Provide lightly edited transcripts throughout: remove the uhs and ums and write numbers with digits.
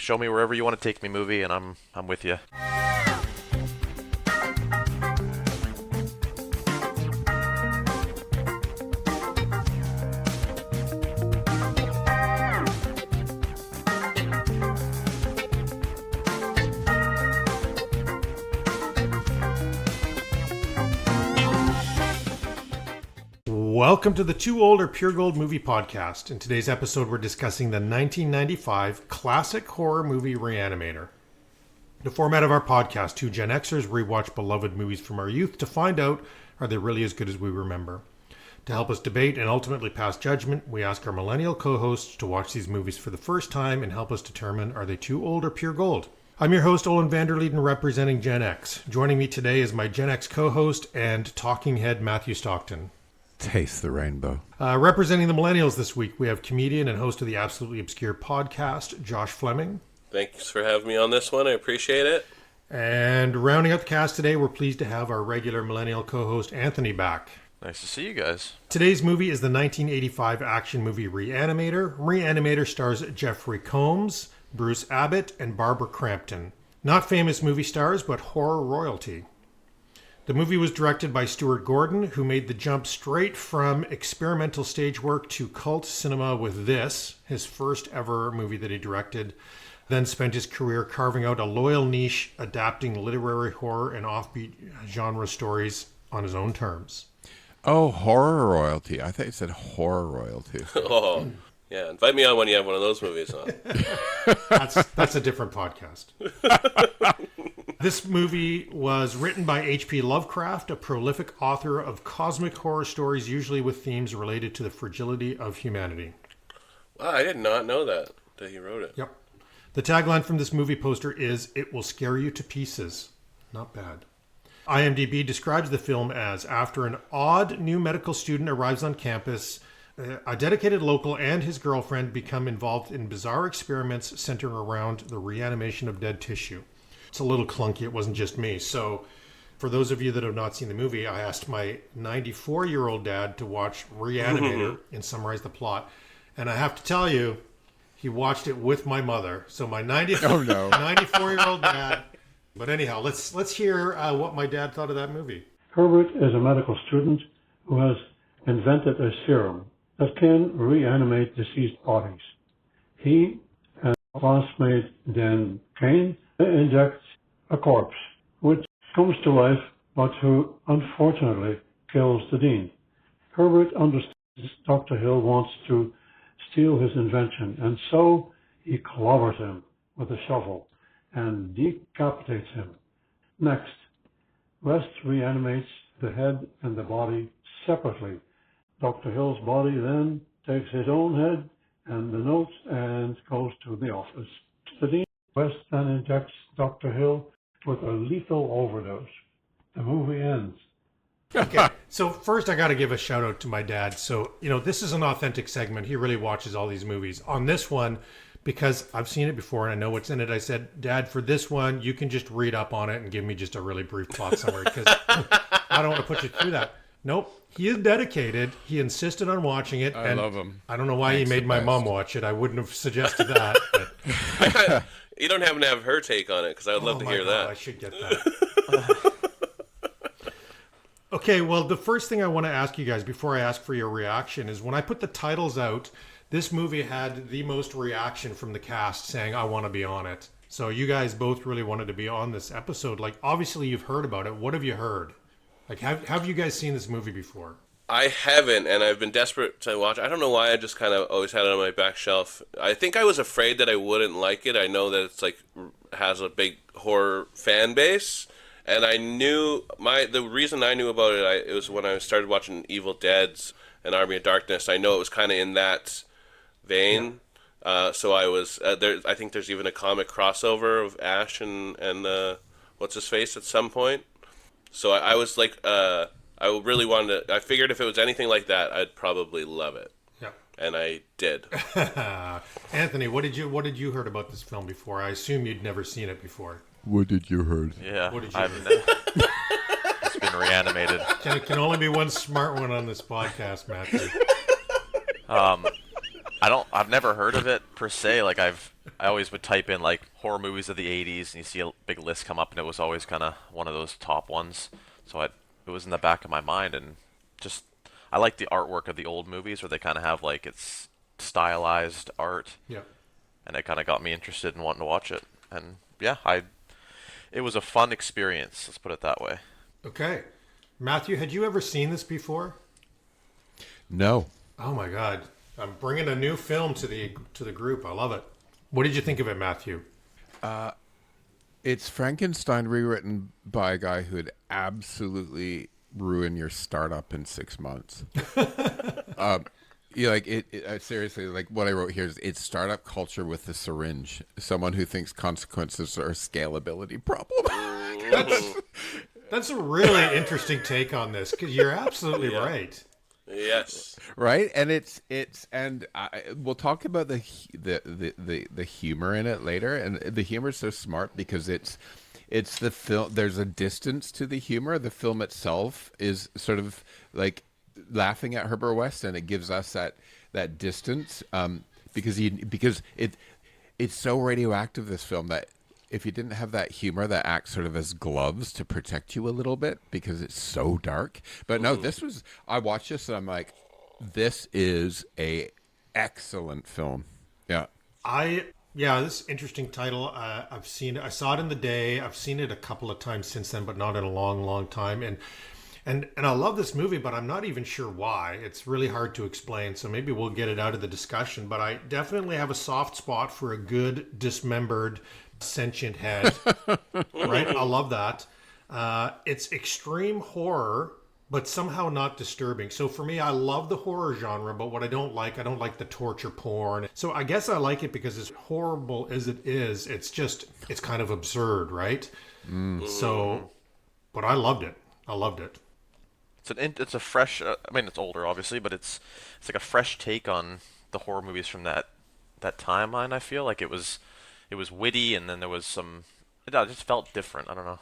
show me wherever you want to take me, movie, and I'm with you. Welcome to the Too Old or Pure Gold Movie Podcast. In today's episode, we're discussing the 1995 classic horror movie Re-Animator. The format of our podcast, two Gen Xers rewatch beloved movies from our youth to find out, are they really as good as we remember? To help us debate and ultimately pass judgment, we ask our millennial co-hosts to watch these movies for the first time and help us determine, are they too old or pure gold? I'm your host, Olen Leeden, representing Gen X. Joining me today is my Gen X co-host and talking head, Mathew Stockton. Taste the rainbow. Representing the millennials this week, we have comedian and host of the Absolutely Obscure podcast, Josh Fleming. Thanks for having me on this one. I appreciate it. And rounding out the cast today, we're pleased to have our regular millennial co-host, Anthony, back. Nice to see you guys. Today's movie is the 1985 action movie Re-Animator. Re-Animator stars Jeffrey Combs, Bruce Abbott, and Barbara Crampton. Not famous movie stars, but horror royalty. The movie was directed by Stuart Gordon, who made the jump straight from experimental stage work to cult cinema with this, his first ever movie that he directed, then spent his career carving out a loyal niche, adapting literary horror and offbeat genre stories on his own terms. Oh, horror royalty. I thought you said horror royalty. Oh, yeah. Invite me on when you have one of those movies on. That's a different podcast. This movie was written by H.P. Lovecraft, a prolific author of cosmic horror stories, usually with themes related to the fragility of humanity. Wow, I did not know that he wrote it. Yep. The tagline from this movie poster is, "It will scare you to pieces." Not bad. IMDb describes the film as, after an odd new medical student arrives on campus, a dedicated local and his girlfriend become involved in bizarre experiments centering around the reanimation of dead tissue. It's a little clunky. It wasn't just me. So for those of you that have not seen the movie, I asked my 94-year-old dad to watch Re-Animator and summarize the plot. And I have to tell you, he watched it with my mother. So my 94-year-old dad. But anyhow, let's hear what my dad thought of that movie. Herbert is a medical student who has invented a serum that can reanimate deceased bodies. He and classmate Dan Kane injects a corpse, which comes to life, but who unfortunately kills the dean. Herbert understands Dr. Hill wants to steal his invention, and so he clobbers him with a shovel and decapitates him. Next, West reanimates the head and the body separately. Dr. Hill's body then takes his own head and the notes and goes to the office. The dean West then injects Dr. Hill with a lethal overdose. The movie ends. Okay, so first I got to give a shout out to my dad. So, this is an authentic segment. He really watches all these movies. On this one, because I've seen it before and I know what's in it, I said, Dad, for this one, you can just read up on it and give me just a really brief plot summary because I don't want to put you through that. Nope. He is dedicated. He insisted on watching it. I love him. I don't know why he made my mom watch it. I wouldn't have suggested that. But. You don't happen to have her take on it, because I would love to hear that. I should get that. Okay, well, the first thing I want to ask you guys before I ask for your reaction is when I put the titles out, this movie had the most reaction from the cast saying, I want to be on it. So you guys both really wanted to be on this episode. Like, obviously you've heard about it. What have you heard? Like, have you guys seen this movie before? I haven't, and I've been desperate to watch. I don't know why I just kind of always had it on my back shelf. I think I was afraid that I wouldn't like it. I know that it's has a big horror fan base, and I knew the reason I knew about it. It was when I started watching Evil Dead's and Army of Darkness. I know it was kind of in that vein. Yeah. So I was there. I think there's even a comic crossover of Ash and what's his face at some point. So I was like. I really wanted to. I figured if it was anything like that, I'd probably love it. Yeah, and I did. Anthony, what did you heard about this film before? I assume you'd never seen it before. What did you heard? Yeah, what did you heard? It's been reanimated. Can only be one smart one on this podcast, Mathew. I've never heard of it per se. Like I've I always would type in like horror movies of the 80s, and you see a big list come up, and it was always kind of one of those top ones. So it was in the back of my mind, and just I like the artwork of the old movies where they kind of have like it's stylized art, Yeah. and it kind of got me interested in wanting to watch it. And yeah, it was a fun experience. Let's put it that way. Okay. Mathew, had you ever seen this before? No. Oh my God. I'm bringing a new film to the group. I love it. What did you think of it, Mathew? It's Frankenstein rewritten by a guy who'd absolutely ruin your startup in 6 months. Yeah, like seriously, like what I wrote here is it's startup culture with the syringe. Someone who thinks consequences are a scalability problem. That's a really interesting take on this because you're absolutely right. Yes. Right, and we'll talk about the humor in it later, and the humor is so smart because it's the film. There's a distance to the humor. The film itself is sort of like laughing at Herbert West, and it gives us that distance because it's so radioactive, this film, that if you didn't have that humor that acts sort of as gloves to protect you a little bit because it's so dark. But no, I watched this and I'm like, this is a excellent film. Yeah. This interesting title. I've seen it. I saw it in the day. I've seen it a couple of times since then, but not in a long, long time. And I love this movie, but I'm not even sure why. It's really hard to explain. So maybe we'll get it out of the discussion. But I definitely have a soft spot for a good dismembered sentient head. Right? I love that. It's extreme horror, but somehow not disturbing. So for me, I love the horror genre, but what I don't like the torture porn. So I guess I like it because as horrible as it is, it's kind of absurd, right? So, but I loved it. I loved it. It's a fresh. I mean, it's older, obviously, but it's like a fresh take on the horror movies from that timeline. I feel like it was witty, and then there was some. It just felt different. I don't know.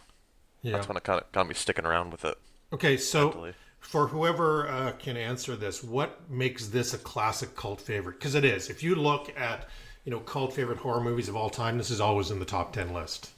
Yeah. That's when it kind of got me sticking around with it. Okay, so mentally. for whoever can answer this, what makes this a classic cult favorite? Because it is. If you look at cult favorite horror movies of all time, this is always in the top 10 list.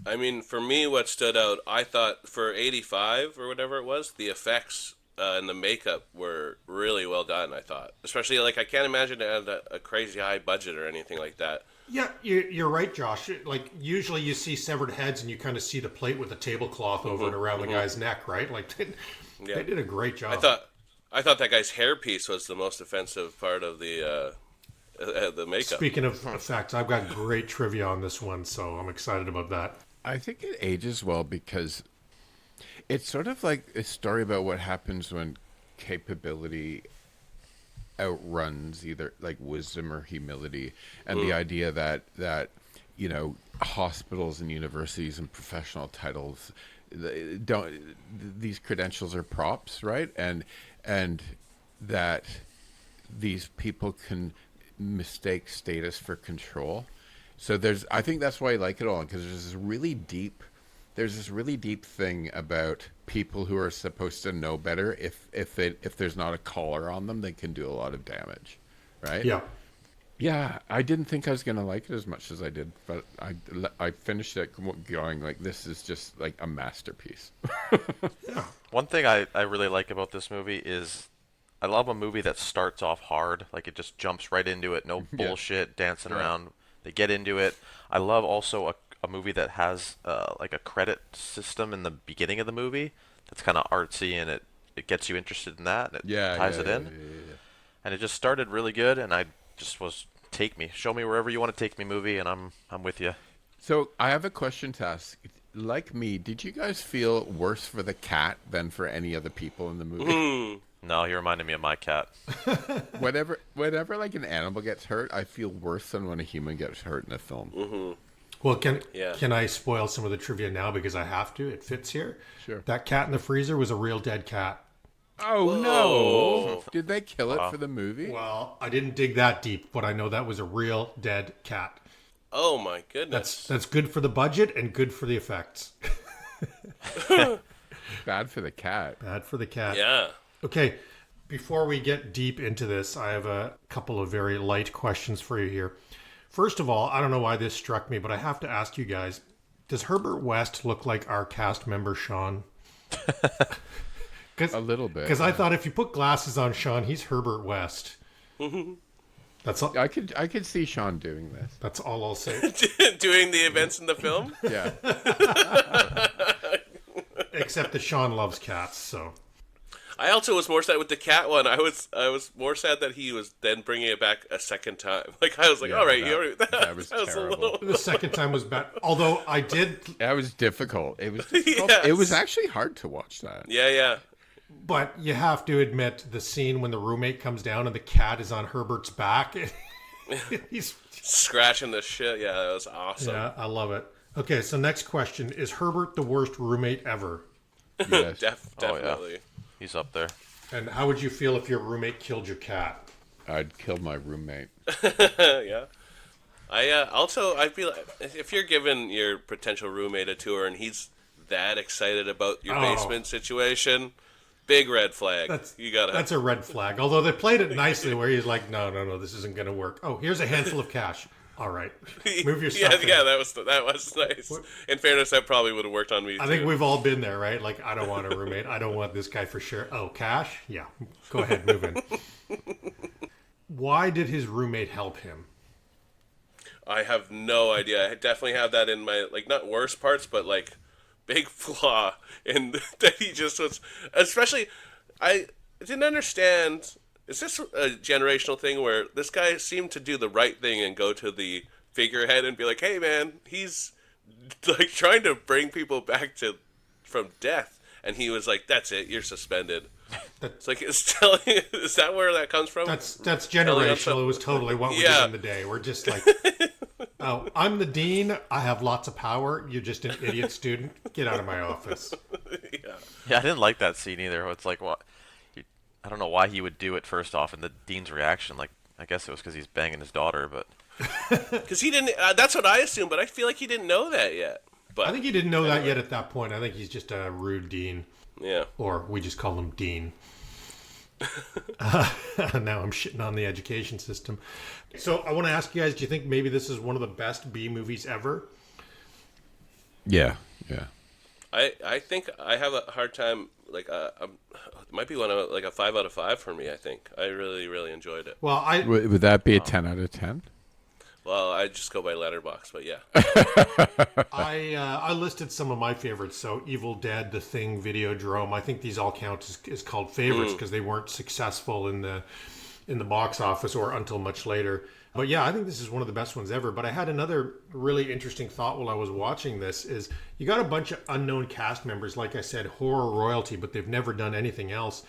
I mean, for me, what stood out, I thought for 85 or whatever it was, the effects and the makeup were really well done, I thought. Especially, like, I can't imagine it had a crazy high budget or anything like that. Yeah, you're right, Josh. Like, usually you see severed heads and you kind of see the plate with a tablecloth over and around the guy's neck, right? Like, they did a great job. I thought that guy's hairpiece was the most offensive part of the makeup. Speaking of effects, I've got great trivia on this one, so I'm excited about that. I think it ages well because it's sort of like a story about what happens when capability outruns either like wisdom or humility, and the idea that hospitals and universities and professional titles these credentials are props, right? And that these people can mistake status for control. So I think that's why I like it all, because there's this really deep thing about people who are supposed to know better. If there's not a collar on them, they can do a lot of damage, right? Yeah. I didn't think I was gonna like it as much as I did, but I finished it going like, this is just like a masterpiece. Yeah. One thing I really like about this movie is I love a movie that starts off hard, like it just jumps right into it, no bullshit dancing around. They get into it. I love also a movie that has like a credit system in the beginning of the movie that's kind of artsy, and it gets you interested in that, and it ties it in. Yeah. And it just started really good, and I just was show me wherever you want to take me movie, and I'm with you. So I have a question to ask. Like me, did you guys feel worse for the cat than for any other people in the movie? No, he reminded me of my cat. Whenever like an animal gets hurt, I feel worse than when a human gets hurt in a film. Well, can I spoil some of the trivia now because I have to? It fits here. Sure. That cat in the freezer was a real dead cat. Oh no! Did they kill it for the movie? Well, I didn't dig that deep, but I know that was a real dead cat. Oh my goodness. That's good for the budget and good for the effects. Bad for the cat. Bad for the cat. Yeah. Okay, before we get deep into this, I have a couple of very light questions for you here. First of all, I don't know why this struck me, but I have to ask you guys, does Herbert West look like our cast member Sean? A little bit. Because I thought if you put glasses on Sean, he's Herbert West. That's all. I could see Sean doing this. That's all I'll say. Doing the events in the film. Yeah. Except that Sean loves cats, so. I also was more sad with the cat one. I was more sad that he was then bringing it back a second time. Like I was like, Yeah, all right, that was terrible. The second time was bad. Although I did, That was difficult. It was difficult. Yes. It was actually hard to watch that. Yeah. but you have to admit the scene when the roommate comes down and the cat is on Herbert's back. He's Scratching the shit. Yeah, that was awesome. yeah, I love it. Okay, so next question: is Herbert the worst roommate ever? Yes. Definitely. He's up there. And how would you feel if your roommate killed your cat? I'd kill my roommate. Yeah. I feel like if you're giving your potential roommate a tour and he's that excited about your basement situation, big red flag. That's a red flag. Although they played it nicely, where he's like, no, this isn't going to work. Oh, here's a handful of cash. All right, move your stuff. Yeah, that was nice. In fairness, that probably would have worked on me. I think we've all been there, right? Like, I don't want a roommate. I don't want this guy for sure. Oh, cash? Yeah, go ahead, move in. Why did his roommate help him? I have no idea. I definitely have that in my not worst parts, but big flaw in that he just was. Especially, I didn't understand. Is this a generational thing where this guy seemed to do the right thing and go to the figurehead and be like, "Hey, man, he's trying to bring people back from death," and he was like, "That's it, you're suspended." It's is that where that comes from? That's generational. It was totally what we did in the day. We're just like, oh, I'm the dean. I have lots of power. You're just an idiot student. Get out of my office. Yeah, I didn't like that scene either. It's like, what? I don't know why he would do it first off, and the dean's reaction, I guess it was because he's banging his daughter, but because he didn't. That's what I assumed, but I feel like he didn't know that yet. But I think he didn't know that yet at that point. I think he's just a rude dean. Yeah. Or we just call him Dean. Now I'm shitting on the education system. So I want to ask you guys, do you think maybe this is one of the best B movies ever? Yeah. I think I have a hard time. It might be one of a 5 out of 5 for me. I think I really, really enjoyed it. Well, Would that be a 10 out of 10? Well, I just go by Letterboxd, but yeah. I listed some of my favorites. So Evil Dead, The Thing, Videodrome. I think these all count as called favorites because they weren't successful in the box office or until much later. But yeah, I think this is one of the best ones ever. But I had another really interesting thought while I was watching this is you got a bunch of unknown cast members, like I said, horror royalty, but they've never done anything else.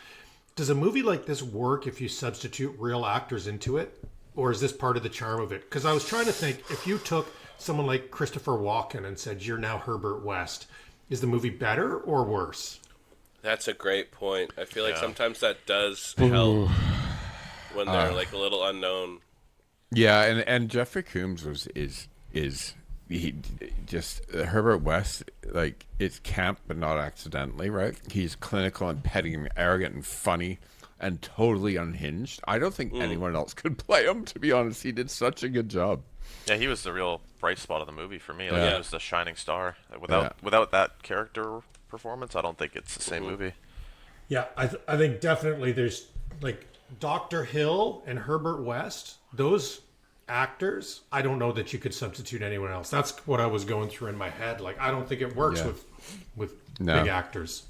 Does a movie like this work if you substitute real actors into it? Or is this part of the charm of it? Because I was trying to think, if you took someone like Christopher Walken and said, you're now Herbert West, is the movie better or worse? That's a great point. I feel like sometimes that does help when they're a little unknown. Yeah, and Jeffrey Combs is he just Herbert West, it's camp but not accidentally, right? He's clinical and petty and arrogant and funny and totally unhinged. I don't think anyone else could play him, to be honest. He did such a good job. yeah, he was the real bright spot of the movie for me. He was the shining star. Without that character performance, I don't think it's the same movie. Yeah, I think definitely there's Dr. Hill and Herbert West, those actors, I don't know that you could substitute anyone else. That's what I was going through in my head. I don't think it works with big actors.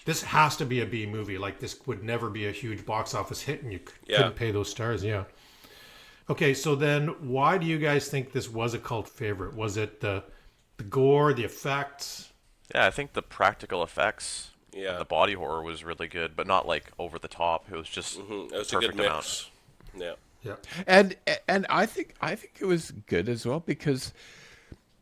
This has to be a B movie. This would never be a huge box office hit, and you couldn't pay those stars. Yeah. Okay, so then why do you guys think this was a cult favorite? Was it the gore, the effects? Yeah, I think the practical effects, Yeah. the body horror was really good, but not over the top. It was just It was a perfect good amount. mix. Yeah. And I think it was good as well because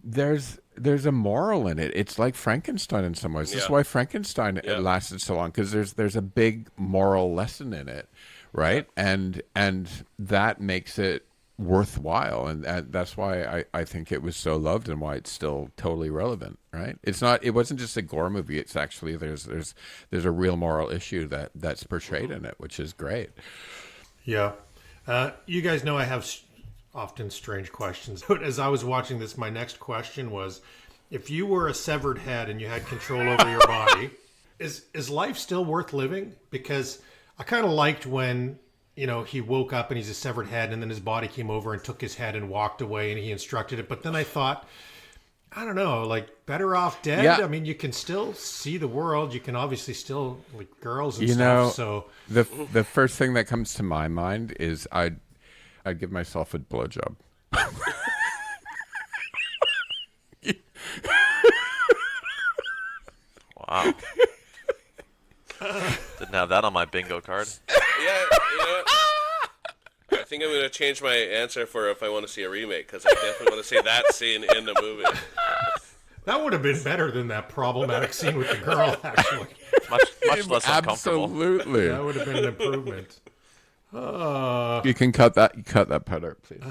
there's a moral in it. It's like Frankenstein in some ways. This is why Frankenstein lasted so long, because there's a big moral lesson in it, right? And that makes it worthwhile, and that's why I think it was so loved and why it's still totally relevant, right? It wasn't just a gore movie. It's actually there's a real moral issue that's portrayed in it, which is great. Yeah. You guys know I have often strange questions. But as I was watching this, my next question was, if you were a severed head and you had control over your body, is life still worth living? Because I kind of liked when, he woke up and he's a severed head, and then his body came over and took his head and walked away, and he instructed it. But then I thought, I don't know, like, better off dead? Yeah. I mean, you can still see the world. You can obviously still, like, girls and stuff. So the first thing that comes to my mind is I'd give myself a blowjob. Wow. Didn't have that on my bingo card. Yeah, what? I think I'm going to change my answer for if I want to see a remake, because I definitely want to see that scene in the movie. that would have been better than that problematic scene with the girl, actually. Much less uncomfortable. Absolutely. That would have been an improvement. You can cut that part out, please.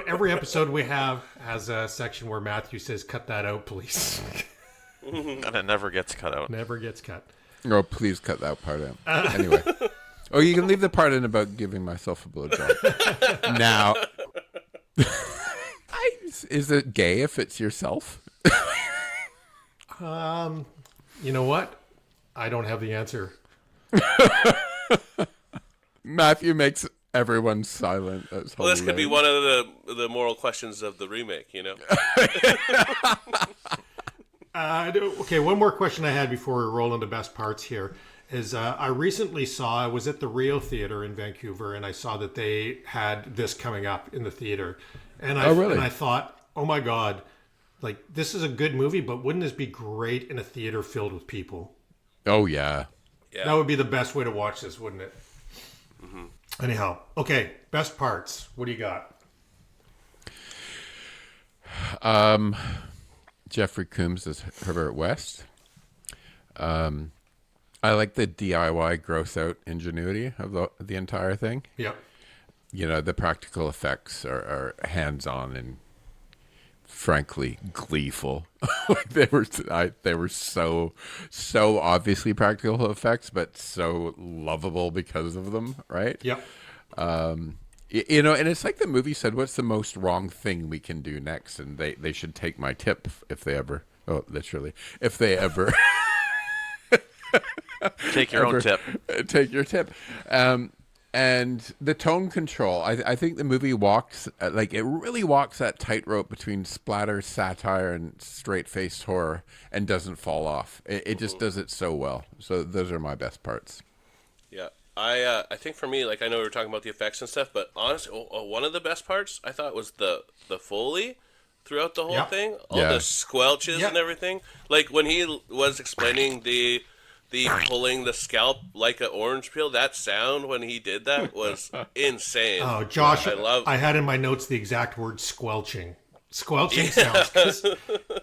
Every episode we have has a section where Mathew says, "Cut that out, please." And it never gets cut out. Never gets cut. Oh, please cut that part out. Anyway. Oh, you can leave the part in about giving myself a blowjob. Now, is it gay if it's yourself? You know what? I don't have the answer. Mathew makes everyone silent. That's Well, this could be one of the moral questions of the remake, Okay, one more question I had before we roll into best parts here is I recently I was at the Rio Theater in Vancouver, and I saw that they had this coming up in the theater. And I thought, oh my God, like, this is a good movie, but wouldn't this be great in a theater filled with people? Oh, yeah. That would be the best way to watch this, wouldn't it? Mm-hmm. Anyhow, okay, best parts. What do you got? Jeffrey Combs as Herbert West. I like the DIY gross out ingenuity of the entire thing. Yep. The practical effects are hands-on and frankly gleeful. Like they were so obviously practical effects, but so lovable because of them, right? Yep. And it's like the movie said, what's the most wrong thing we can do next? And they should take my tip if they ever, if they ever Take your own tip. Take your tip. And the tone control, I think the movie walks, it really walks that tightrope between splatter, satire, and straight-faced horror, and doesn't fall off. It just does it so well. So those are my best parts. Yeah. I think for me, like, I know we were talking about the effects and stuff, but honestly, one of the best parts I thought was the Foley throughout the whole thing. All the squelches and everything. Like, when he was explaining the pulling the scalp like an orange peel, that sound when he did that was insane. Oh, Josh, I had in my notes the exact word squelching. Squelching sounds, 'cause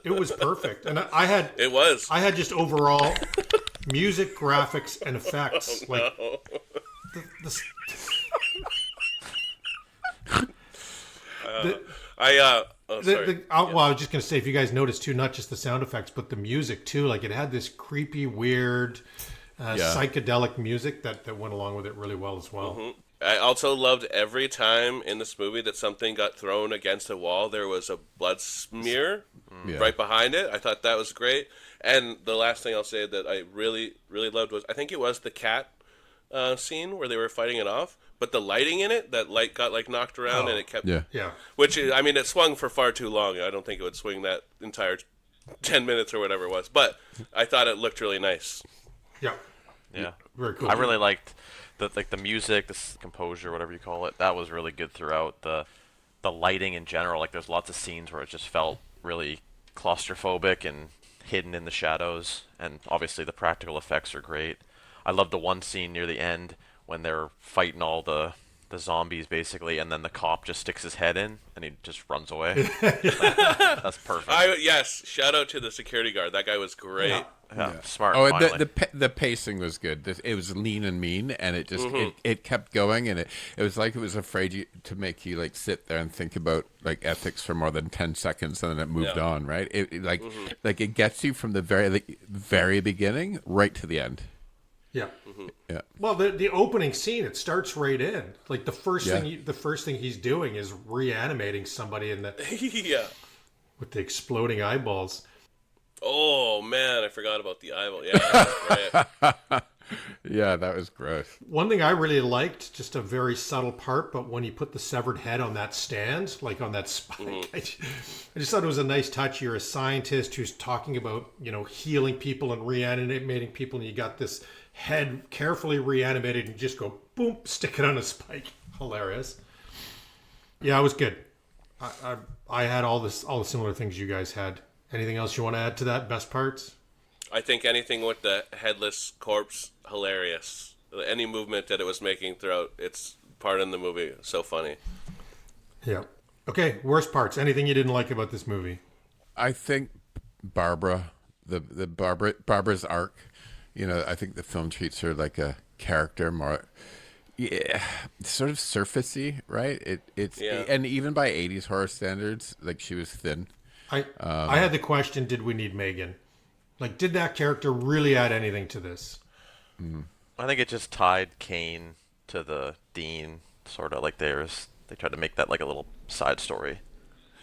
it was perfect. And I had just overall music, graphics, and effects. Oh, like no. Sorry. I was just going to say, if you guys noticed too, not just the sound effects, but the music too. Like, it had this creepy, weird, psychedelic music that went along with it really well as well. Mm-hmm. I also loved every time in this movie that something got thrown against a wall, there was a blood smear right behind it. I thought that was great. And the last thing I'll say that I really, really loved was, I think it was the cat scene where they were fighting it off, but the lighting in it, that light got like knocked around and it kept... Yeah. Which, I mean, it swung for far too long. I don't think it would swing that entire 10 minutes or whatever it was. But I thought it looked really nice. Yeah. Yeah. Very cool. I really liked the music, the composure, whatever you call it. That was really good throughout. The lighting in general, like, there's lots of scenes where it just felt really claustrophobic and hidden in the shadows, and obviously the practical effects are great. I love the one scene near the end when they're fighting all the zombies, basically, and then the cop just sticks his head in and he just runs away. That's perfect. Yes, shout out to the security guard. That guy was great. Yeah. Smart. Oh, finally. the pacing was good. It was lean and mean, and it just it kept going, and it was like it was afraid to make you like sit there and think about like ethics for more than 10 seconds, and then it moved on. Right? It like it gets you from the very beginning right to the end. Yeah. Yeah. Well, the opening scene, it starts right in. Like the first Yeah. thing he's doing is reanimating somebody Yeah. with the exploding eyeballs. Oh man, I forgot about the eyeball. Yeah, that's great. Yeah, that was gross. One thing I really liked, just a very subtle part, but when he put the severed head on that stand, like on that spike, I just thought it was a nice touch. You're a scientist who's talking about, healing people and reanimating people, and you got this head carefully reanimated and you just go, boom, stick it on a spike. Hilarious. Yeah, it was good. I had all the similar things you guys had. Anything else you want to add to that? Best parts? I think anything with the headless corpse, hilarious. Any movement that it was making throughout its part in the movie, so funny. Yeah. Okay, worst parts. Anything you didn't like about this movie? I think Barbara's arc. I think the film treats her like a character more. Yeah, sort of surfacey, right? It's and even by 80s horror standards, like she was thin. I had the question: did we need Megan? Like, did that character really add anything to this? I think it just tied Kane to the Dean, sort of like they tried to make that like a little side story.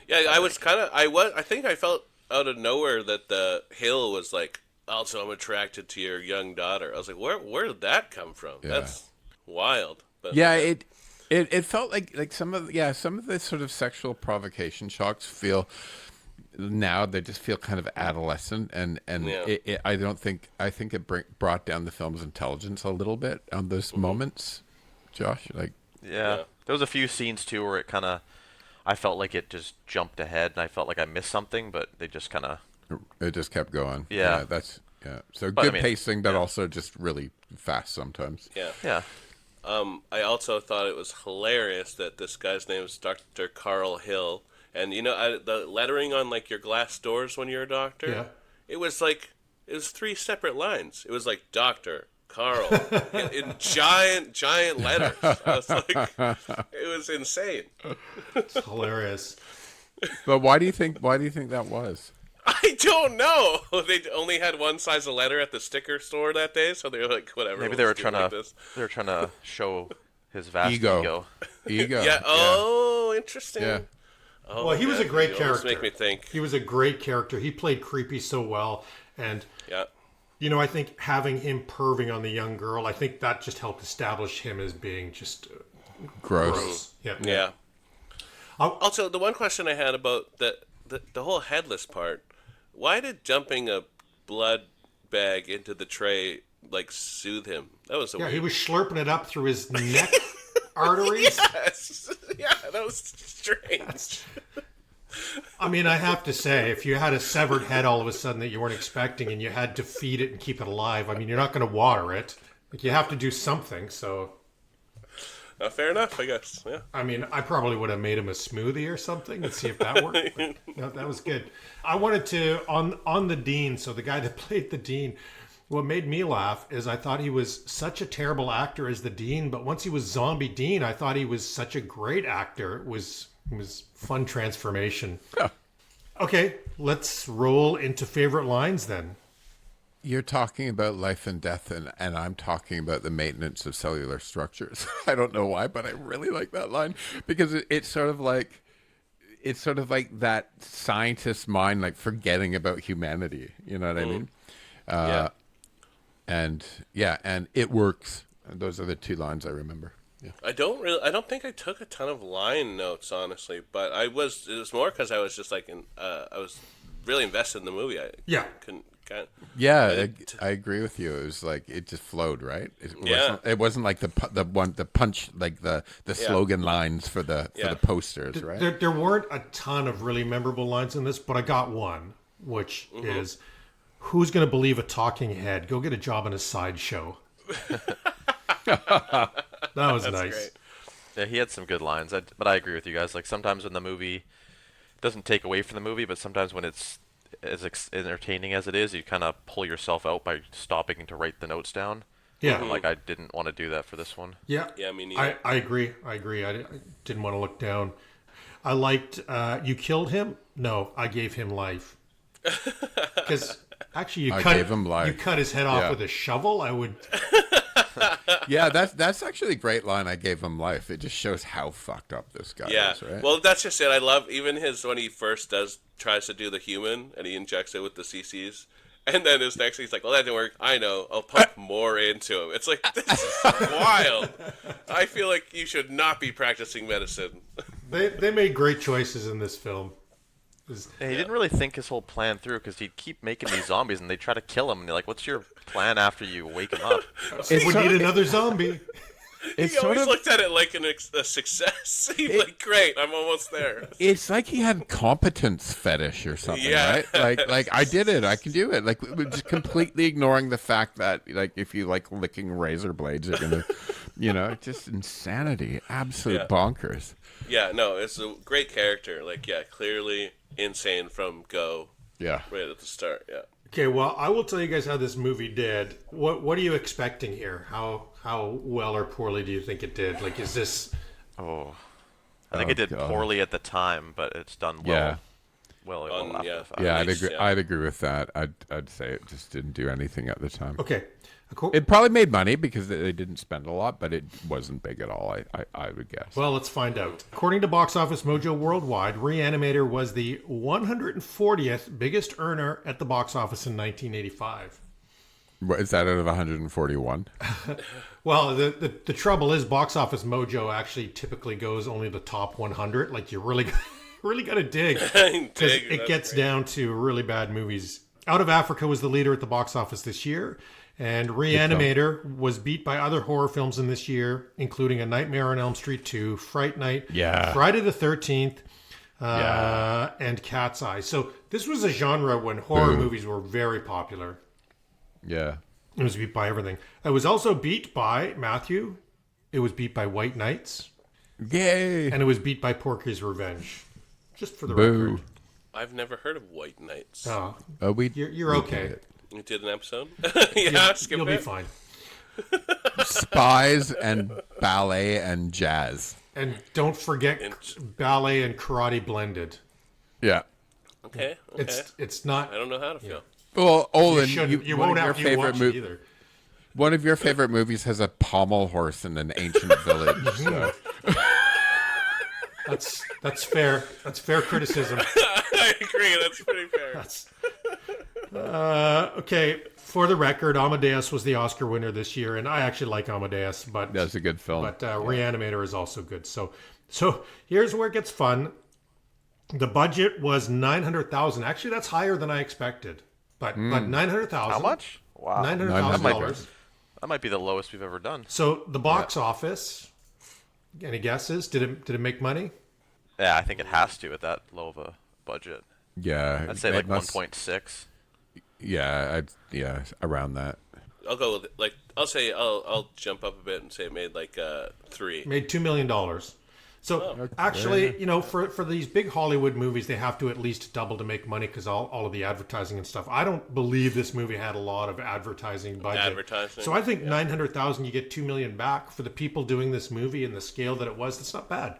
Yeah, I think I felt out of nowhere that the Hill was like, also I'm attracted to your young daughter. I was like, where did that come from? Yeah. That's wild. But Yeah, it felt like some of the sort of sexual provocation shocks feel now they just feel kind of adolescent and I think it brought down the film's intelligence a little bit on those moments. Josh, Yeah. There was a few scenes too where I felt like it just jumped ahead and I felt like I missed something, but they just kind of it just kept going. Yeah. So But, good pacing, but also just really fast sometimes. Yeah. Yeah. I also thought it was hilarious that this guy's name is Dr. Carl Hill. And, the lettering on, like, your glass doors when you're a doctor, it was 3 separate lines. It was like, Dr. Carl, in giant letters. I was like, it was insane. It's hilarious. But why do you think that was? I don't know. They only had one size of letter at the sticker store that day, so they were like, whatever. Maybe they were trying to show his vast ego. Yeah. Oh, interesting. Yeah. Oh, Well, he was a great you character. almost make me think. He was a great character. He played creepy so well. And, I think having him perving on the young girl, I think that just helped establish him as being just Gross. Yeah. Also, the one question I had about the whole headless part, why did jumping a blood bag into the tray, like, soothe him? That was He was slurping it up through his neck arteries. Yes. Yeah, that was strange. I mean, I have to say, if you had a severed head all of a sudden that you weren't expecting and you had to feed it and keep it alive, I mean, you're not going to water it. Like, you have to do something, so... Fair enough, I guess, yeah. I mean, I probably would have made him a smoothie or something and see if that worked. But, no, that was good. I wanted to, on the Dean, so the guy that played the Dean, what made me laugh is I thought he was such a terrible actor as the Dean, but once he was Zombie Dean, I thought he was such a great actor. It was fun transformation. Yeah. Okay, let's roll into favorite lines then. You're talking about life and death, and I'm talking about the maintenance of cellular structures. I don't know why, but I really like that line because it's sort of like that scientist's mind, like forgetting about humanity. You know what I mean? And it works. And those are the 2 lines I remember. Yeah. I don't think I took a ton of line notes, honestly, but it was more because I was just like, I was really invested in the movie. I agree with you. It was like it just flowed, right? It wasn't like the punch, like the slogan lines for the posters, right? There weren't a ton of really memorable lines in this, but I got one, which is, "Who's going to believe a talking head? Go get a job in a sideshow." That was nice. Great. Yeah, he had some good lines. But I agree with you guys. Like sometimes when the movie doesn't take away from the movie, but sometimes when it's as entertaining as it is, you kind of pull yourself out by stopping to write the notes down. Yeah. Like I didn't want to do that for this one. Yeah. Yeah, me neither. I agree. I didn't want to look down. I liked, you killed him? No, I gave him life. Because actually, you cut his head off with a shovel. I would Yeah, that's actually a great line. I gave him life. It just shows how fucked up this guy Yeah. is, right? Well, that's just it. I love even his when he first tries to do the human and he injects it with the CCs. And then his next, he's like, "Well, that didn't work. I know. I'll pump more into him." It's like this is wild. I feel like you should not be practicing medicine. They made great choices in this film. Yeah, he didn't really think his whole plan through because he'd keep making these zombies and they try to kill him. And you're like, what's your plan after you wake him up? We need another zombie. It's He sort always of looked at it like a success. He's like, "Great, I'm almost there." it's like he had competence fetish or something, Yeah. right? Like I did it, I can do it. Like we're just completely ignoring the fact that like if you like licking razor blades, you're gonna, just insanity, absolute Yeah. bonkers. Yeah, no, it's a great character. Like, yeah, clearly insane from go Yeah. right at the start. Yeah. Okay, well, I will tell you guys how this movie did. What are you expecting here? How well or poorly do you think it did? Like, is this? Oh, I think it did God. poorly at the time, but it's done well. Yeah. Well after Yeah. the fact. Yeah, least, yeah. I'd agree with that. I'd say it just didn't do anything at the time. Okay, It probably made money because they didn't spend a lot, but it wasn't big at all. I would guess. well, let's find out. According to Box Office Mojo Worldwide, Re-Animator was the 140th biggest earner at the box office in 1985. What, is that out of 141? Well, the trouble is, Box Office Mojo actually typically goes only the top 100. Like, you really really got to dig because it gets down to really bad movies. Out of Africa was the leader at the box office this year, and Re-Animator was beat by other horror films in this year, including A Nightmare on Elm Street 2, Fright Night, Yeah. Friday the 13th, and Cat's Eye. So this was a genre when horror movies were very popular. Yeah. It was beat by everything. It was also beat by Mathew. It was beat by White Knights. Yay. And it was beat by Porky's Revenge. Just for the Boo. record. I've never heard of White Knights. Oh, We you're we okay. did it. You did an episode? Yeah, skip You'll it. be fine. Spies and ballet and jazz. And don't forget ballet and karate blended. Yeah. Okay. It's not. I don't know how to feel. Well, Olen, You one won't of your after you favorite watch it either. one of your favorite movies has a pommel horse in an ancient village. So. That's fair. That's fair criticism. I agree. That's pretty fair. Okay, for the record, Amadeus was the Oscar winner this year, and I actually like Amadeus, but That's a good film. Re-Animator is also good. So here's where it gets fun. The budget was $900,000. Actually, that's higher than I expected. But $900,000. How much? Wow. $900,000. That might be the lowest we've ever done. So the box office. Any guesses? Did it make money? Yeah, I think it has to at that low of a budget. Yeah. I'd say it like must- 1.6. Yeah, around that. I'll go with it. I'll jump up a bit and say it made like 3. Made $2 million. So actually, for these big Hollywood movies, they have to at least double to make money because all of the advertising and stuff. I don't believe this movie had a lot of advertising budget. Advertising, So I think $900,000, you get $2 million back for the people doing this movie and the scale that it was. That's not bad.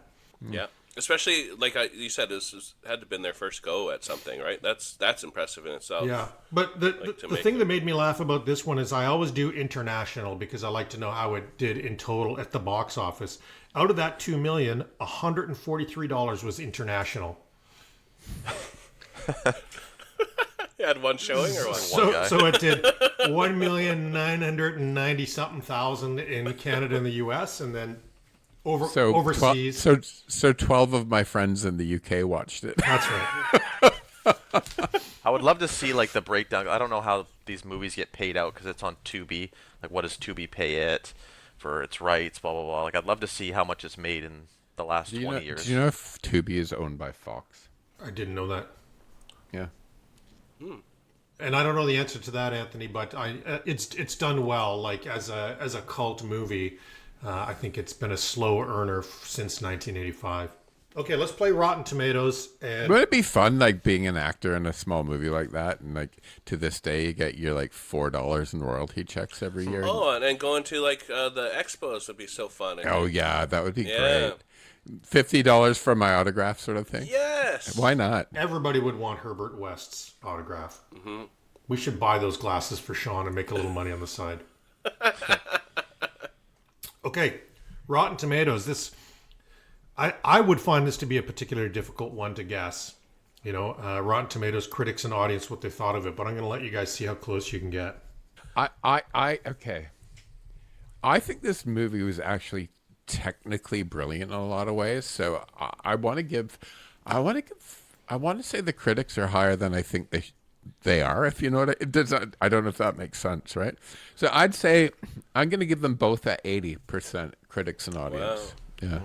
Yeah. Especially like you said, this had to have been their first go at something, right? That's impressive in itself. Yeah, but the thing that made me laugh about this one is I always do international because I like to know how it did in total at the box office. Out of that $2 million, $143 was international. You had one showing or what? So it did 1,990,000 in Canada and the U.S. and then overseas. So 12 of my friends in the UK watched it. That's right. I would love to see like the breakdown. I don't know how these movies get paid out because it's on Tubi. Like, what does Tubi pay it for its rights? Blah blah blah. Like, I'd love to see how much it's made in the last 20 years. Do you know if Tubi is owned by Fox? I didn't know that. Yeah. And I don't know the answer to that, Anthony, but it's done well. Like as a cult movie, I think it's been a slow earner since 1985. Okay, let's play Rotten Tomatoes. And Would it be fun, like being an actor in a small movie like that, and like to this day you get your like $4 in royalty checks every year? Oh, and then going to like the expos would be so fun. Oh yeah, that would be Yeah. great. $50 for my autograph, sort of thing. Yes. Why not? everybody would want Herbert West's autograph. Mm-hmm. We should buy those glasses for Sean and make a little money on the side. Okay, Rotten Tomatoes. I would find this to be a particularly difficult one to guess. You know, Rotten Tomatoes critics and audience, what they thought of it. But I'm going to let you guys see how close you can get. Okay. I think this movie was actually technically brilliant in a lot of ways. So I want to say the critics are higher than I think they are. If you know what it does, I don't know if that makes sense, right? So I'd say I'm going to give them both at 80% critics and audience. Wow. Yeah.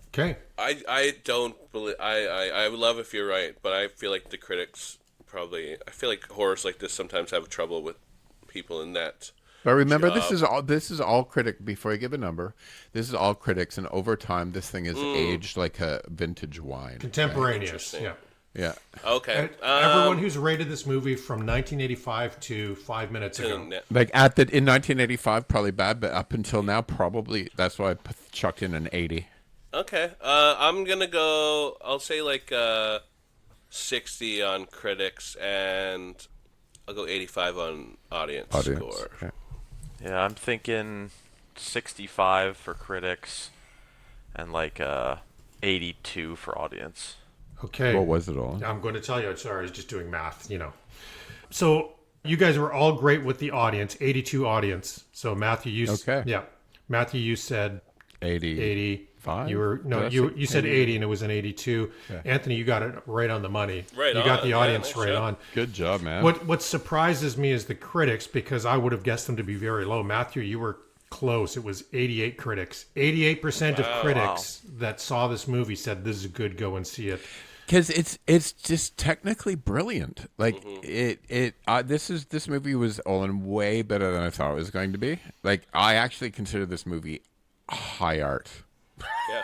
Okay. I don't believe I would love if you're right, but I feel like the critics probably. I feel like horrors like this sometimes have trouble with people in that. But remember, this is all critic. Before you give a number, this is all critics, and over time, this thing is aged like a vintage wine. Contemporaneous. Right? Yeah. Yeah. Okay. Everyone who's rated this movie from 1985 to 5 minutes ago. Like in 1985, probably bad, but up until now, probably that's why I chucked in an 80. Okay. I'm gonna go. I'll say like 60 on critics, and I'll go 85 on audience score. Okay. Yeah, I'm thinking 65 for critics and like 82 for audience. Okay. What was it all? I'm going to tell you. Sorry, I was just doing math, you know. So you guys were all great with the audience, 82 audience. So Mathew, you said 85. You said 80 and it was an 82. Okay. Anthony, you got it right on the money. Right you on. got the audience nice right job. on. Good job, man. What surprises me is the critics, because I would have guessed them to be very low. Mathew, you were close. It was 88 critics. 88% of critics that saw this movie said this is good, go and see it. Because it's just technically brilliant. Like this movie was Olen way better than I thought it was going to be. Like I actually consider this movie high art. Yeah.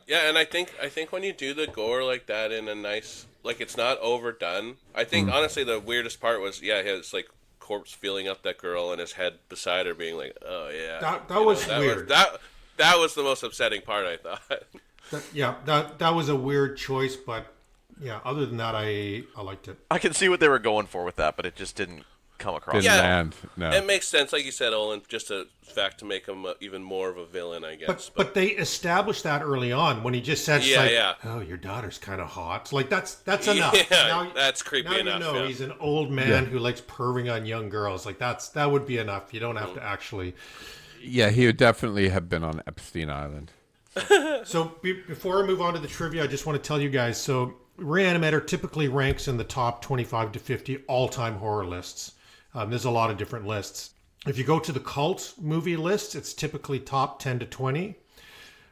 Yeah, and I think when you do the gore like that in a nice, like it's not overdone. I think honestly the weirdest part was his like corpse feeling up that girl and his head beside her being like, oh yeah. That was weird. That was the most upsetting part, I thought. That was a weird choice, but yeah, other than that, I liked it. I can see what they were going for with that, but it just didn't come across. No. It makes sense, like you said, Olen, just a fact to make him even more of a villain, I guess. But they established that early on when he just said, "Oh, your daughter's kind of hot." Like that's enough. Yeah, now, that's creepy enough. You know he's an old man who likes perving on young girls. Like that would be enough. You don't have to actually. Yeah, he would definitely have been on Epstein Island. So before I move on to the trivia, I just want to tell you guys. So ReAnimator typically ranks in the top 25 to 50 all-time horror lists. There's a lot of different lists. If you go to the cult movie lists, it's typically top 10 to 20.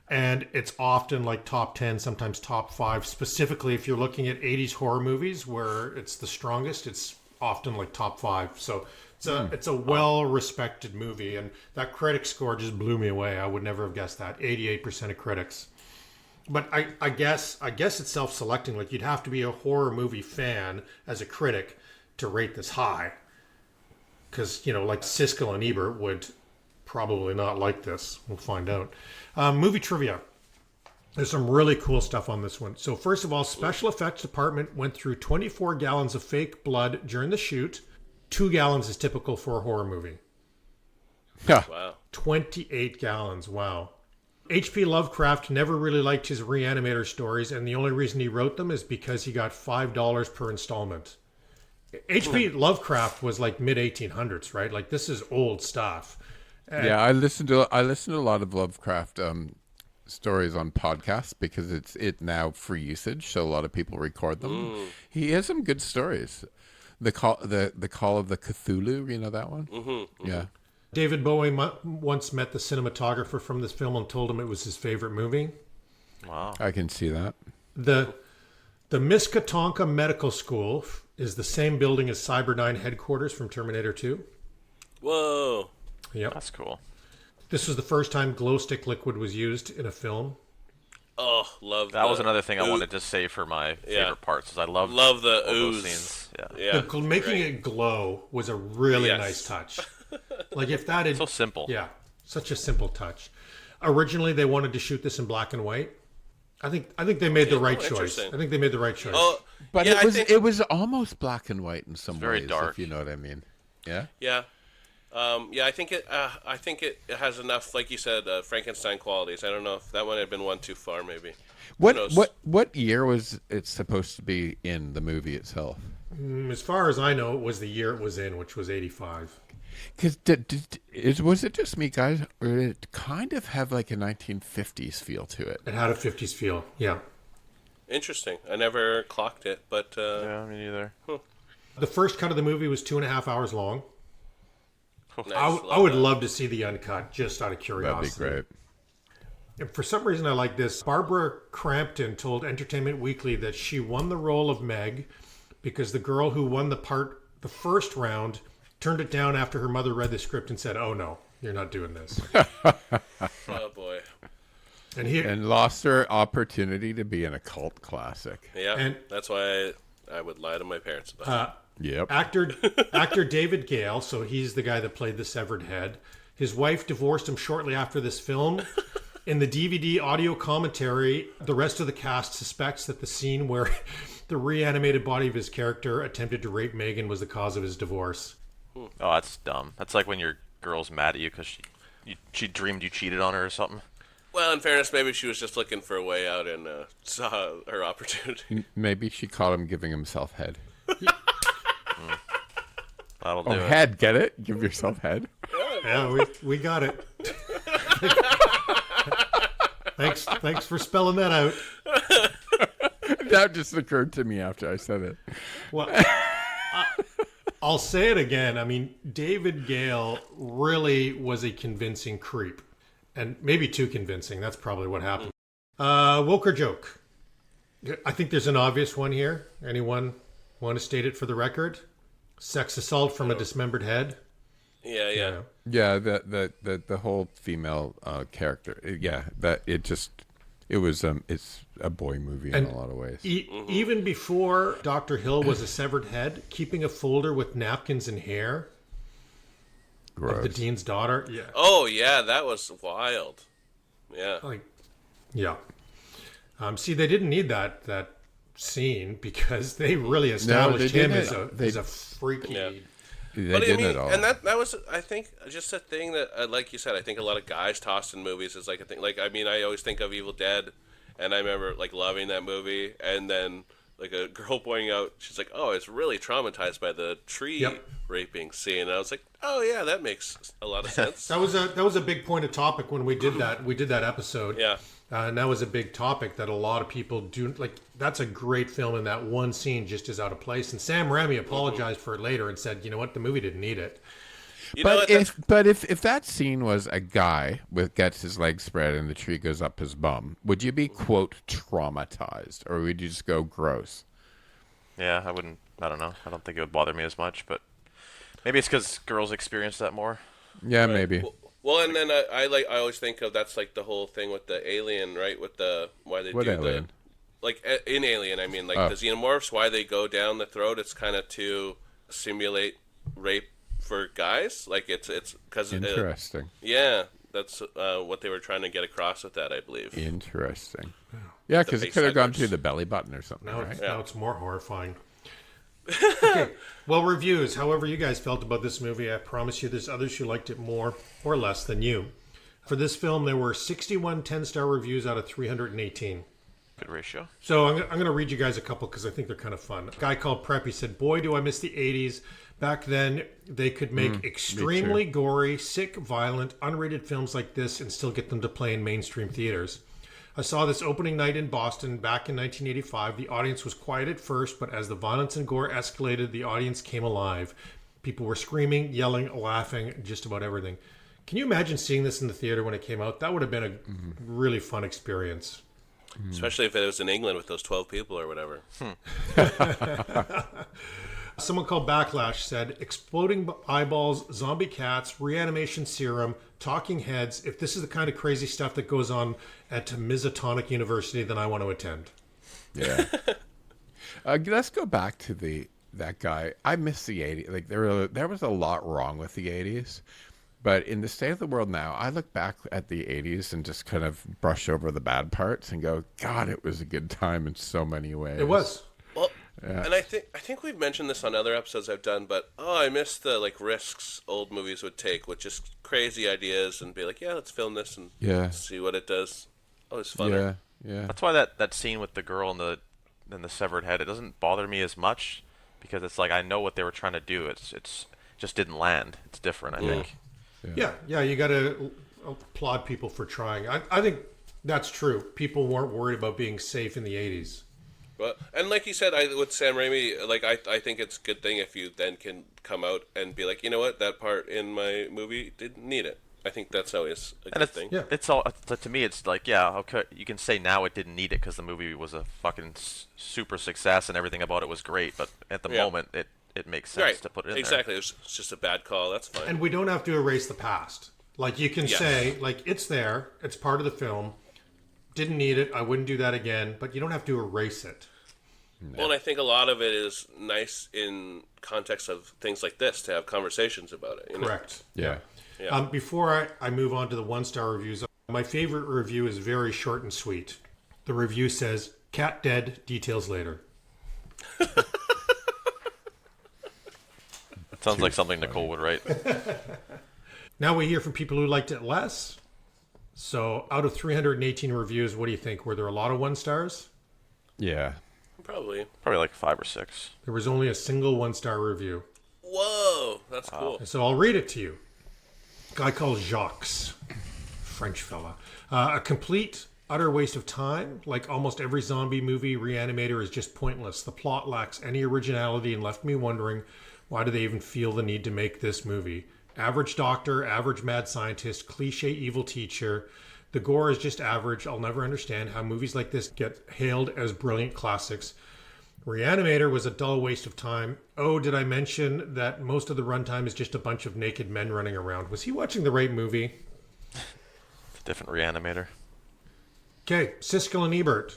And it's often like top 10, sometimes top 5. Specifically, if you're looking at 80s horror movies where it's the strongest, it's often like top 5. So it's a well-respected movie. And that critic score just blew me away. I would never have guessed that. 88% of critics. But I guess it's self-selecting. Like you'd have to be a horror movie fan as a critic to rate this high. Because, you know, like Siskel and Ebert would probably not like this. We'll find out. Movie trivia. There's some really cool stuff on this one. So first of all, special effects department went through 24 gallons of fake blood during the shoot. 2 gallons is typical for a horror movie. Yeah. Wow. 28 gallons. Wow. H.P. Lovecraft never really liked his Re-Animator stories, and the only reason he wrote them is because he got $5 per installment. H.P. Lovecraft was like mid-1800s, right? Like this is old stuff. Yeah, I listened to a lot of Lovecraft stories on podcasts because it's now free usage, so a lot of people record them. He has some good stories. The call of the Cthulhu, you know that one? Mm-hmm. Yeah. David Bowie once met the cinematographer from this film and told him it was his favorite movie. Wow. I can see that. The Miskatonic Medical School is the same building as Cyberdyne headquarters from Terminator 2. Whoa. Yep. That's cool. This was the first time glow stick liquid was used in a film. Oh, love that. That was another thing I wanted to say for my favorite parts. Is I love the ooze scenes. Yeah. Making it glow was a really nice touch. Like if that had so simple. Yeah, such a simple touch. Originally, they wanted to shoot this in black and white. I think they made the right choice. I think they made the right choice. Oh, but it was almost black and white in some ways. Very dark. If you know what I mean. Yeah. Yeah. Yeah, I think it has enough, like you said, Frankenstein qualities. I don't know if that one had been one too far, maybe. Who knows? What year was it supposed to be in the movie itself? As far as I know, it was the year it was in, which was 85. Because was it just me, guys, or did it kind of have like a 1950s feel to it? It had a 50s feel, yeah. Interesting. I never clocked it, but Yeah, me neither. The first cut of the movie was 2.5 hours long. nice. I would love to see the uncut, just out of That'd be curiosity. great. And for some reason, I like this. Barbara Crampton told Entertainment Weekly that she won the role of Meg because the girl who won the first round, turned it down after her mother read the script and said, "Oh no, you're not doing this." Oh boy. And lost her opportunity to be in a cult classic. Yeah, And- that's why I would lie to my parents about it. Yep. Actor David Gale, so he's the guy that played the severed head. His wife divorced him shortly after this film. In the DVD audio commentary, the rest of the cast suspects that the scene where the reanimated body of his character attempted to rape Megan was the cause of his divorce. Oh, that's dumb. That's like when your girl's mad at you because she dreamed you cheated on her or something. Well, in fairness, maybe she was just looking for a way out and saw her opportunity. Maybe she caught him giving himself head. That'll do Oh, it. head, get it? Give yourself head. Yeah, we got it. Thanks for spelling that out. That just occurred to me after I said it. Well, I'll say it again. I mean, David Gale really was a convincing creep. And maybe too convincing. That's probably what happened. Woke or joke? I think there's an obvious one here. Anyone want to state it for the record? Sex assault from a dismembered head? Yeah. Yeah, the whole female character. Yeah, it's a boy movie in a lot of ways. Even before Dr. Hill was a severed head, keeping a folder with napkins and hair Gross. of the dean's daughter. Yeah. Oh, yeah, that was wild. Yeah. Yeah. See, they didn't need that scene because they really established him as a freaky. Yeah. They But I did mean, it all. and that was, I think, just a thing that, like you said, I think a lot of guys tossed in movies is like a thing. Like, I mean, I always think of Evil Dead, and I remember like loving that movie, and then like a girl pointing out, she's like, "Oh, it's really traumatized by the tree raping scene." And I was like, "Oh yeah, that makes a lot of sense." That was a big point of topic when we did that. We did that episode. Yeah. And that was a big topic that a lot of people do. Like, that's a great film, and that one scene just is out of place. And Sam Raimi apologized for it later and said, "You know what? The movie didn't need it." You know what, that's- But if that scene was a guy gets his legs spread and the tree goes up his bum, would you be quote traumatized, or would you just go gross? Yeah, I wouldn't. I don't know. I don't think it would bother me as much, but maybe it's because girls experience that more. Yeah, maybe. Well, and then I always think of that's like the whole thing with the alien, right? With the why they What do alien? like in Alien, I mean, like the xenomorphs, why they go down the throat. It's kind of to simulate rape for guys. Like it's because Interesting. yeah, that's what they were trying to get across with that, I believe. Interesting. Yeah, because it face could have gone segments. through the belly button or something, Now, right? now it's more horrifying. Okay. Well, reviews. However you guys felt about this movie, I promise you there's others who liked it more or less than you. For this film, there were 61 10-star reviews out of 318. Good ratio. So I'm going to read you guys a couple because I think they're kind of fun. A guy called Preppy said, "Boy, do I miss the 80s. Back then, they could make extremely gory, sick, violent, unrated films like this and still get them to play in mainstream theaters. I saw this opening night in Boston back in 1985. The audience was quiet at first, but as the violence and gore escalated, the audience came alive. People were screaming, yelling, laughing, just about everything." Can you imagine seeing this in the theater when it came out? That would have been a really fun experience. Especially if it was in England with those 12 people or whatever. Someone called Backlash said, "Exploding eyeballs, zombie cats, reanimation serum, talking heads. If this is the kind of crazy stuff that goes on at Mizzatonic University, then I want to attend." Yeah. Let's go back to that guy. I miss the 80s. Like there was a lot wrong with the 80s. But in the state of the world now, I look back at the 80s and just kind of brush over the bad parts and go, God, it was a good time in so many ways. It was. Well, And I think we've mentioned this on other episodes I've done, but I miss the like risks old movies would take with just crazy ideas and be like, yeah, let's film this and see what it does. Oh, it's fun. Yeah. That's why that scene with the girl and the severed head, it doesn't bother me as much because it's like I know what they were trying to do. It's just didn't land. It's different, I think. Yeah. You got to applaud people for trying. I think that's true. People weren't worried about being safe in the 80s. Well, and like you said, with Sam Raimi, like I think it's a good thing if you then can come out and be like, you know what, that part in my movie didn't need it. I think that's always a good thing. Yeah. It's all to me. It's like, yeah, okay, you can say now it didn't need it because the movie was a fucking super success and everything about it was great. But at the moment, it makes sense to put it in exactly. there. It's just a bad call. That's fine. And we don't have to erase the past. Like you can say, like it's there. It's part of the film. Didn't need it. I wouldn't do that again. But you don't have to erase it. No. Well, and I think a lot of it is nice in context of things like this to have conversations about it. You know? Correct. Yeah. Before I move on to the 1-star reviews, my favorite review is very short and sweet. The review says, "Cat dead, details later." It sounds like something Nicole would write. Now we hear from people who liked it less. So out of 318 reviews, what do you think? Were there a lot of 1 stars? Yeah. Probably like 5 or 6. There was only a single 1-star review. Whoa, that's cool. So I'll read it to you. A guy called Jacques, French fella. A complete, utter waste of time. Like almost every zombie movie, Re-Animator is just pointless. The plot lacks any originality and left me wondering, why do they even feel the need to make this movie? Average doctor, average mad scientist, cliche evil teacher. The gore is just average. I'll never understand how movies like this get hailed as brilliant classics. Re-Animator was a dull waste of time. Oh, did I mention that most of the runtime is just a bunch of naked men running around? Was he watching the right movie? It's a different Re-Animator. Okay, Siskel and Ebert.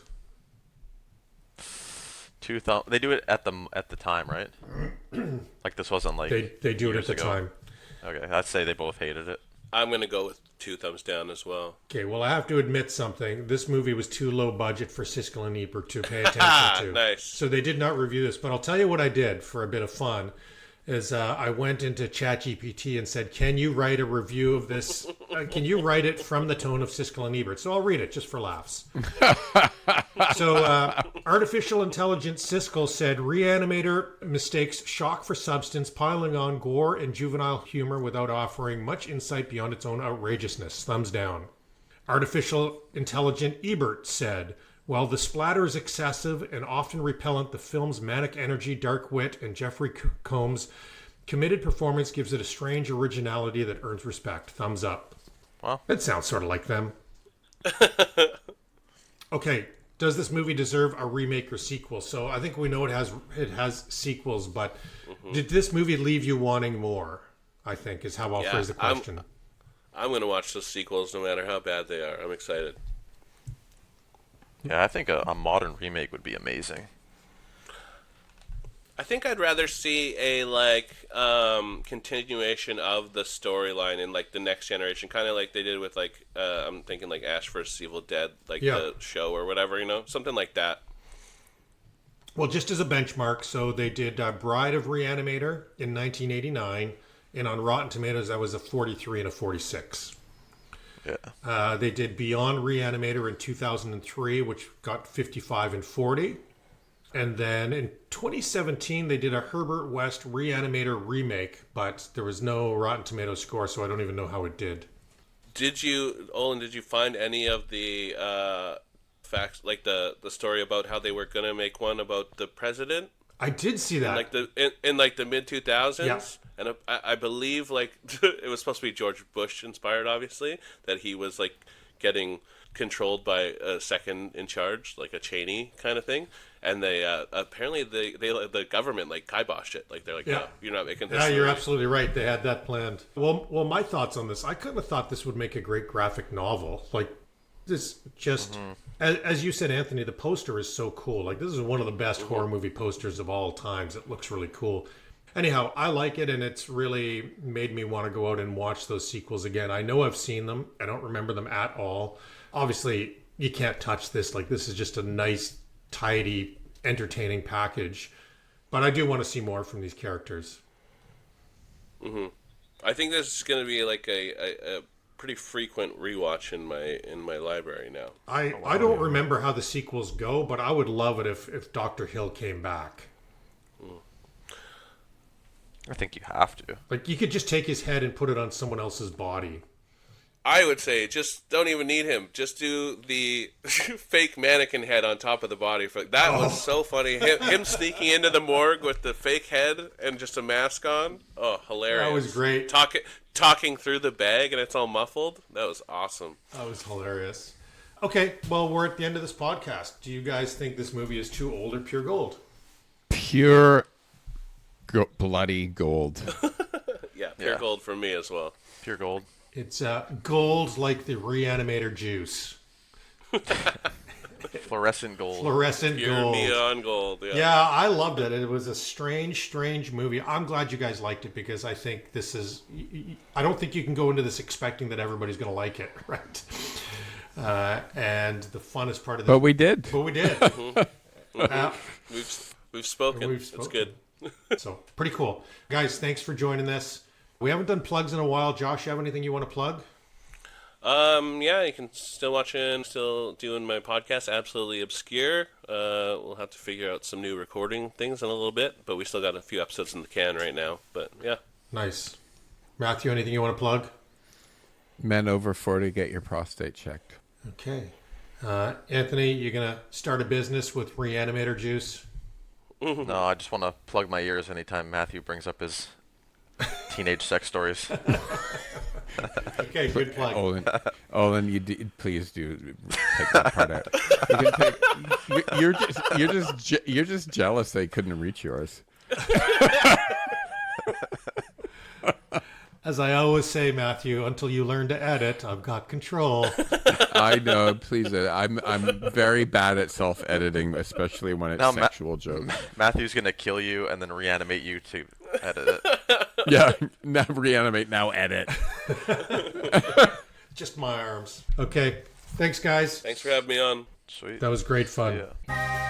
They do it at the time, right? Like this wasn't like they do it at the time. Okay, I'd say they both hated it. I'm going to go with 2 thumbs down as well. Okay, well, I have to admit something. This movie was too low budget for Siskel and Ebert to pay attention to. Nice. So they did not review this. But I'll tell you what I did for a bit of fun. Is I went into ChatGPT and said, can you write a review of this? Can you write it from the tone of Siskel and Ebert? So I'll read it just for laughs. So artificial intelligence Siskel said, Re-Animator mistakes shock for substance, piling on gore and juvenile humor without offering much insight beyond its own outrageousness. Thumbs down. Artificial intelligent Ebert said, while the splatter is excessive and often repellent, the film's manic energy, dark wit, and Jeffrey Combs' committed performance gives it a strange originality that earns respect. Thumbs up. Well, that sounds sort of like them. Okay, does this movie deserve a remake or sequel? So I think we know it has sequels, but did this movie leave you wanting more? I think is how I'll phrase the question. I'm going to watch the sequels no matter how bad they are. I'm excited. Yeah, I think a modern remake would be amazing. I think I'd rather see a continuation of the storyline in like the next generation, kind of like they did with like I'm thinking like Ash vs Evil Dead, the show or whatever, something like that. Well, just as a benchmark, so they did Bride of Re-Animator in 1989, and on Rotten Tomatoes that was a 43 and a 46. Yeah. They did Beyond Re-Animator in 2003, which got 55 and 40. And then in 2017, they did a Herbert West Re-Animator remake, but there was no Rotten Tomatoes score, so I don't even know how it did. Olen, did you find any of the facts, like the story about how they were going to make one about the president? I did see that. In the mid 2000s, yeah. And I believe it was supposed to be George Bush inspired, obviously, that he was getting controlled by a second in charge, like a Cheney kind of thing, and they apparently the government kiboshed it. They're like, no, you're not making this. Yeah, you're absolutely right. They had that planned. Well, my thoughts on this. I couldn't have thought this would make a great graphic novel. This just, as you said, Anthony, the poster is so cool. This is one of the best horror movie posters of all times. It looks really cool. Anyhow, I like it, and it's really made me want to go out and watch those sequels again. I know I've seen them. I don't remember them at all. Obviously, you can't touch this. This is just a nice, tidy entertaining package. But I do want to see more from these characters. I think this is going to be like a pretty frequent rewatch in my library now. I don't remember how the sequels go, but I would love it if Dr. Hill came back. I think you have to. Like, you could just take his head and put it on someone else's body. I would say just don't even need him. Just do the fake mannequin head on top of the body. That was so funny. Him sneaking into the morgue with the fake head and just a mask on. Oh, hilarious. That was great. Talking through the bag and it's all muffled. That was awesome. That was hilarious. Okay, well, we're at the end of this podcast. Do you guys think this movie is too old or pure gold? Pure bloody gold. Yeah, pure gold for me as well. Pure gold. It's gold like the Re-Animator juice. Fluorescent gold. Fluorescent Pure gold. neon gold. Yeah, I loved it. It was a strange movie. I'm glad you guys liked it because I think this is... I don't think you can go into this expecting that everybody's going to like it, right? And the funnest part of this... But we did. But we did. We've spoken. It's good. So, pretty cool. Guys, thanks for joining us. We haven't done plugs in a while. Josh, you have anything you want to plug? Yeah, you can still watch it. Still doing my podcast, Absolutely Obscure. We'll have to figure out some new recording things in a little bit, but we still got a few episodes in the can right now. But yeah. Nice. Mathew, anything you want to plug? Men over 40, get your prostate checked. Okay. Anthony, you're going to start a business with Re-Animator juice? No, I just want to plug my ears anytime Mathew brings up his teenage sex stories. Okay, good plug. Olen, please do take that part out. You're just jealous they couldn't reach yours. As I always say, Mathew, until you learn to edit, I've got control. I know, please. I'm very bad at self-editing, especially when it's sexual jokes. Matthew's gonna kill you and then reanimate you to edit it. Yeah, now reanimate, now edit. Just my arms. Okay, thanks, guys. Thanks for having me on. Sweet. That was great fun. Yeah.